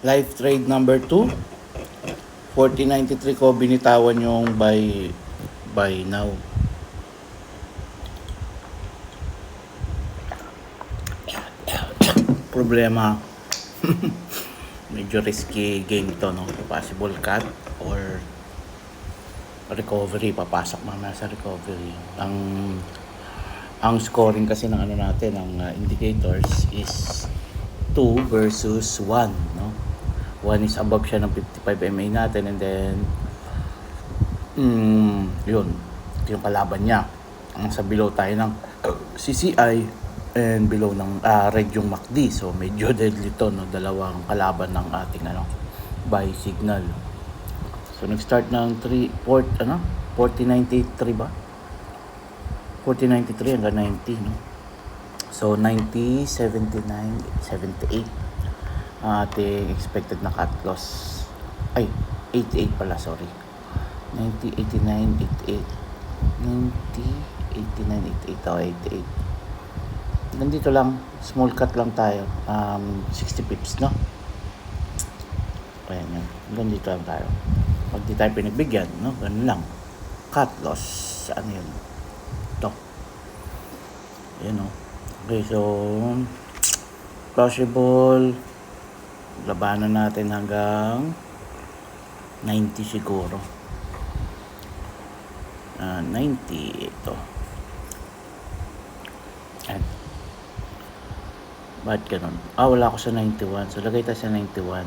Live trade number 2. 4093 ko binitawan yung buy now. Problema. Medyo risky game to, no? Possible cut or recovery. Papasok mamaya sa recovery. Ang scoring kasi ng ano natin, ng indicators is 2 versus 1, no? 1 is above siya ng 55 MA natin, and then yun, ito yung kalaban niya. Ang sa below tayo ng CCI and below ng red yung MACD. So medyo deadly to, no? Dalawang kalaban ng ating buy signal. So nag-start ng 4093 ba? 4093 hanggang 90, no? So 90, 79, 78 ang ating expected na cut loss. Ay, 88 pala, sorry. 90, 89, 88. 90, 89, 88, oh, 88. Nandito lang, small cut lang tayo. 60 pips, no? Ayan yan. Nandito lang tayo. Pag di tayo pinagbigyan, no? Ganun lang. Cut loss. Ano yun? Ito. Ayan, no? Okay, so possible labanan natin hanggang 90 siguro. 90 ito. Ayan. Ba't ganun? Wala ako sa 91. So lagay tayo sa 91.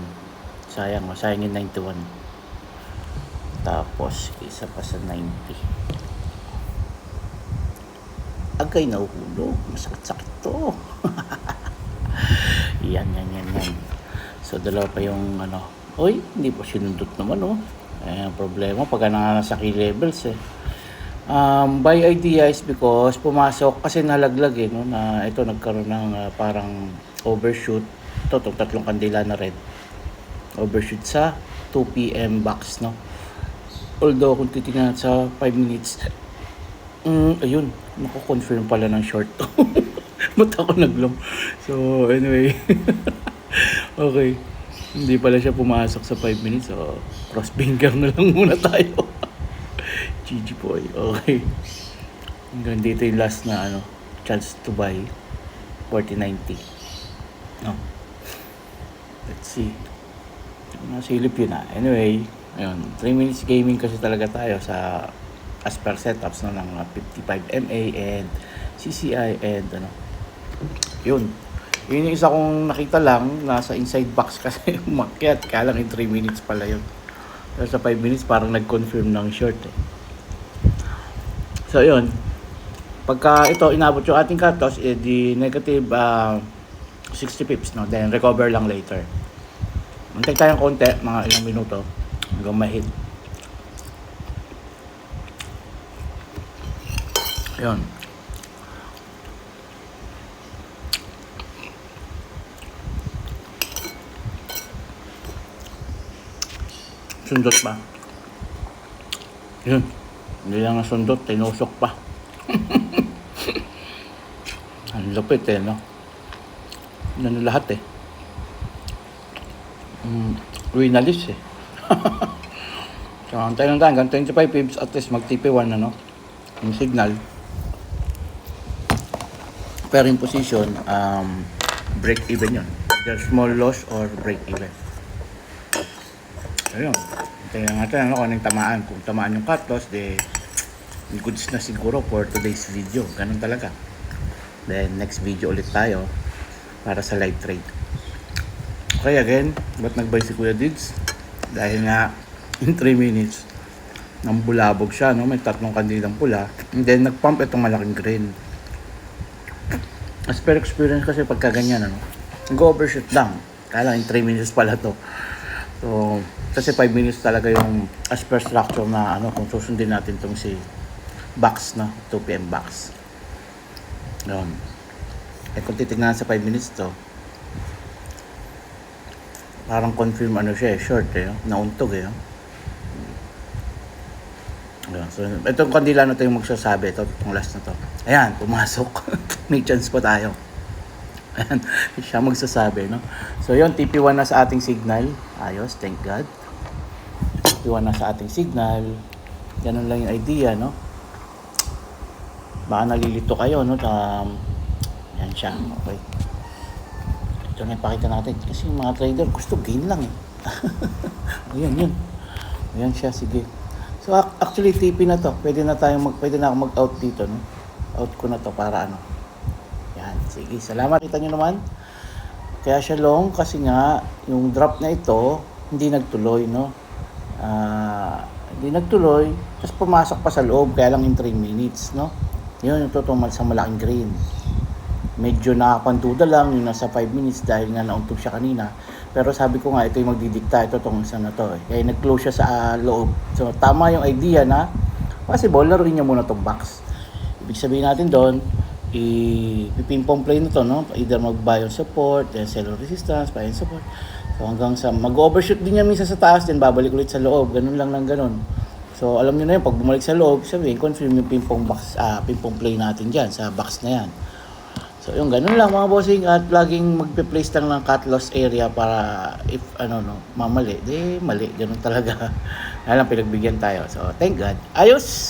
Sayang yung 91. Tapos isa pa sa 90. Agay nahuhulog. Masakit-sakit to. Yan. So dalawa pa yung Oy, hindi pa sinundot naman, oh. Ayan, problema pagka nasa key levels, eh. Buy idea is because pumasok kasi nalaglag, no, na ito nagkaroon ng parang overshoot. Ito, tatlong kandila na red. Overshoot sa 2 PM box, no. Although kung titingnan sa 5 minutes, ayun, nako-confirm pala ng short to. Ba't ako naglong? So, anyway. Okay. Hindi pala siya pumasok sa 5 minutes. So, cross finger na lang muna tayo. GG boy. Okay. Hanggang dito yung last na chance to buy. 4090. No. Let's see. Nasilip yun, Anyway, ayun. 3 minutes gaming kasi talaga tayo sa as per setups, no, ng 55 MA and CCI and yun yung isa kong nakita lang nasa inside box kasi umakyat, kaya lang in 3 minutes pala yun. Pero sa 5 minutes parang nag-confirm ng short, So yun, pagka ito inabot yung ating cut loss, di negative 60 pips, no? Then recover lang later. Mantay tayong konti, mga ilang minuto hanggang ma-hit. Yun. Sundot pa. Yun. Hindi lang nasundot, tinusok pa. Ang lupit, no? Ano lahat, winalis, So, antay lang tayo hanggang 25 pips, at least mag-TP1, yung signal. Pero in position, break even yun. Either small loss or break even. Ayun. Tingnan natin kung anong tamaan. Kung tamaan yung cut loss, goods na siguro for today's video. Ganun talaga. Then next video ulit tayo para sa live trade. Okay, again, ba't nag-buy si Kuya Dids? Dahil nga in 3 minutes nang bulabog siya, no? May tatlong kandilang pula, and then nag-pump itong malaking green. As per experience kasi pagka ganyan, nag-overshoot lang. Kaya lang in 3 minutes pala to. So, kasi 5 minutes talaga yung as per structure na kung susundin natin tong si box na 2 PM box. Yun. Kung titignan sa 5 minutes to, parang confirm siya, short, nauntog, Yun. So, itong kandila na to yung magsasabi, itong last na to. Ayan, pumasok. May chance pa tayo. Ayan, siya magsasabi, no? So, yun, TP1 na sa ating signal. Ayos, thank God. TP1 na sa ating signal. Ganun lang yung idea, no? Baka nalilito kayo, no? Yan siya, okay. Ito na ipakita natin. Kasi yung mga trader, gusto gain lang, eh. Ayan, yun. Ayan siya, sige. So, actually, TP na to. Pwede na ako mag-out dito, no? Out ko na to para ano. Yan, sige. Salamat. Kita nyo naman. Kaya siya long kasi nga, yung drop na ito, hindi nagtuloy, no? Hindi nagtuloy. Tapos pumasok pa sa loob, kaya lang in 3 minutes, no? Yun, yung totoo sa malaking green. Medyo nakapanduda lang yung nasa 5 minutes dahil nga nauntog siya kanina. Pero sabi ko nga, ito yung magdidikta. Ito tong isa na to. Kaya nag-close siya sa loob. So, tama yung idea na possible, laruin niya muna tong box. Ibig sabihin natin doon, i-ping-pong play na to, no? Either mag-buy on support, then sell on resistance, buy on support. So, hanggang sa mag-overshoot din niya minsan sa taas, then babalik ulit sa loob. Ganun lang ng ganun. So, alam niyo na yun, pag bumalik sa loob, sabihin, confirm yung ping-pong play natin dyan sa box na yan. So, yung ganun lang mga bossing, at laging magpe-place lang ng cut loss area para if mamali, mali, ganun talaga. Alam, pinagbigyan tayo. So, thank God. Ayos!